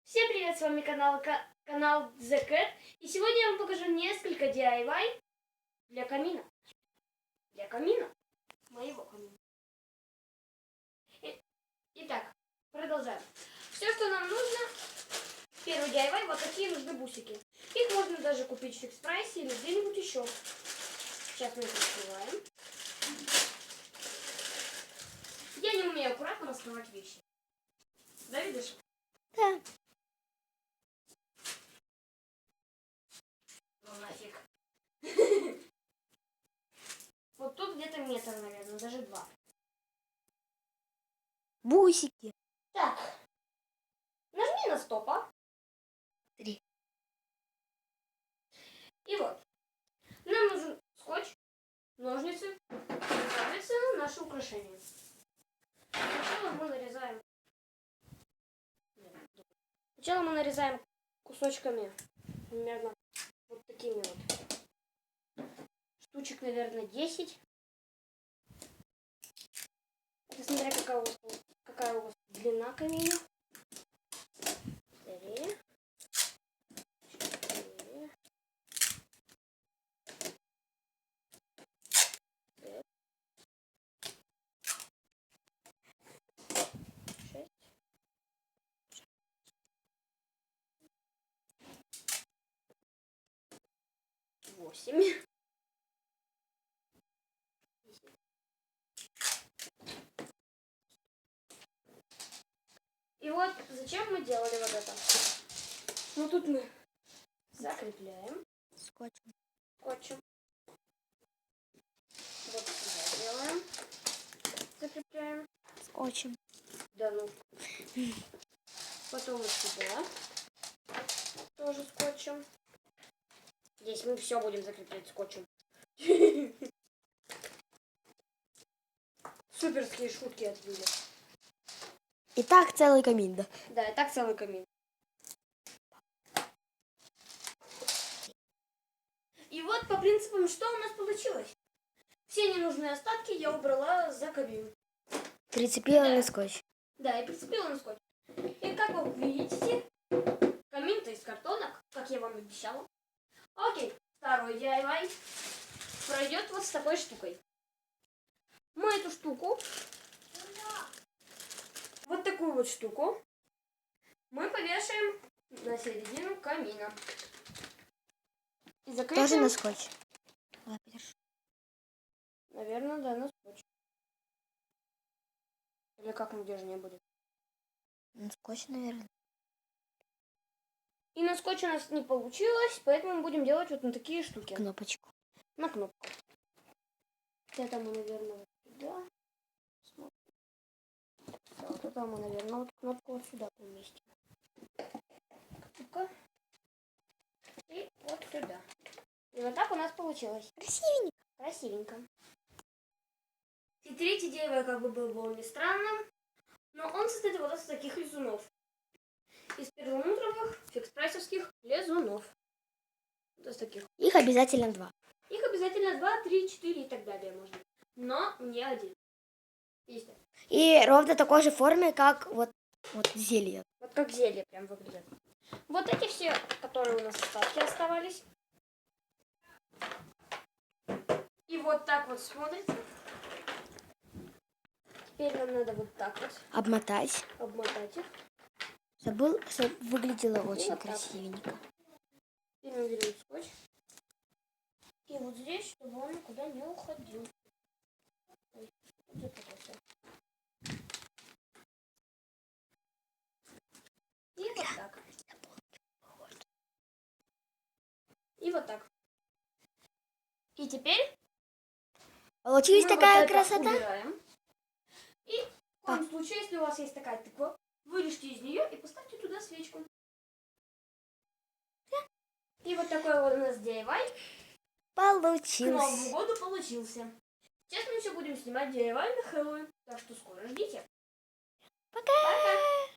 Всем привет, с вами канал The Cat. И сегодня я вам покажу несколько DIY для камина. Для камина. Моего камина. Итак, продолжаем. Все, что нам нужно. Первый DIY, вот такие нужны бусики. Их можно даже купить в фикс прайсе или где-нибудь еще. Сейчас мы их раскрываем. Я не умею аккуратно раскрывать вещи. Да, видишь? Да. Ну нафиг. Вот тут где-то метр, наверное, даже 2. Бусики. Так. Нажми на стопа. 3. И вот. Нам нужен скотч, ножницы, соответственно, наши украшения. Сначала мы нарезаем кусочками, примерно вот такими вот. Штучек, наверное, 10. Это смотря какая у вас длина камина. 3, 4, 5, 6, 8. И вот зачем мы делали вот это? Ну тут мы закрепляем Скотчем. скотчем. Вот сюда делаем. Закрепляем. Скотчем. Да ну. Потом вот сюда. Тоже скотчем. Здесь мы все будем закреплять скотчем. Суперские шутки отбили. И так целый камин, да? Да, и так целый камин. И вот по принципам, что у нас получилось. Все ненужные остатки я убрала за камин. Прицепила Да. на скотч. Да, и прицепила на скотч. И как вы видите, камин-то из картона, как я вам обещала. Окей, второй DIY пройдет вот с такой штукой. Мы эту штуку, вот такую вот штуку, мы повешаем на середину камина. И закрепим. Тоже на скотч. Наверное, да, на скотч. Или как надежнее будет. На скотч, наверное. И на скотч у нас не получилось, поэтому мы будем делать вот на такие штуки. Кнопочку. На кнопку. Это мы, наверное, вот сюда. Смотрим. Да, вот это мы, наверное, вот кнопку вот сюда поместим. Ну-ка. И вот сюда. И вот так у нас получилось. Красивенько. Красивенько. И третий DIY как бы был более странным, но он состоит вот из таких лизунов. Из перламутровых фикс-прайсовских лизунов. Вот из таких. Их обязательно 2. Их обязательно 2, 3, 4 и так далее можно. Но не один. Есть. И ровно такой же форме, как вот зелье. Вот как зелье прям выглядит. Вот эти все, которые у нас остатки оставались. И вот так вот смотрится. Теперь нам надо вот так вот Обмотать. обмотать их. Выглядело очень вот так. красивенько. Теперь мы берем скотч. И вот здесь, чтобы он никуда не уходил. Ой, запутался. И вот так. И вот так. И теперь Получилась мы такая вот это красота. убираем. И в коем случае, если у вас есть такая тыква, вырежьте из нее и поставьте туда свечку. И вот такой вот у нас DIY к Новому Получился. году получился. Сейчас мы еще будем снимать DIY на Хэллоуин. Так что скоро ждите. Пока. Пока.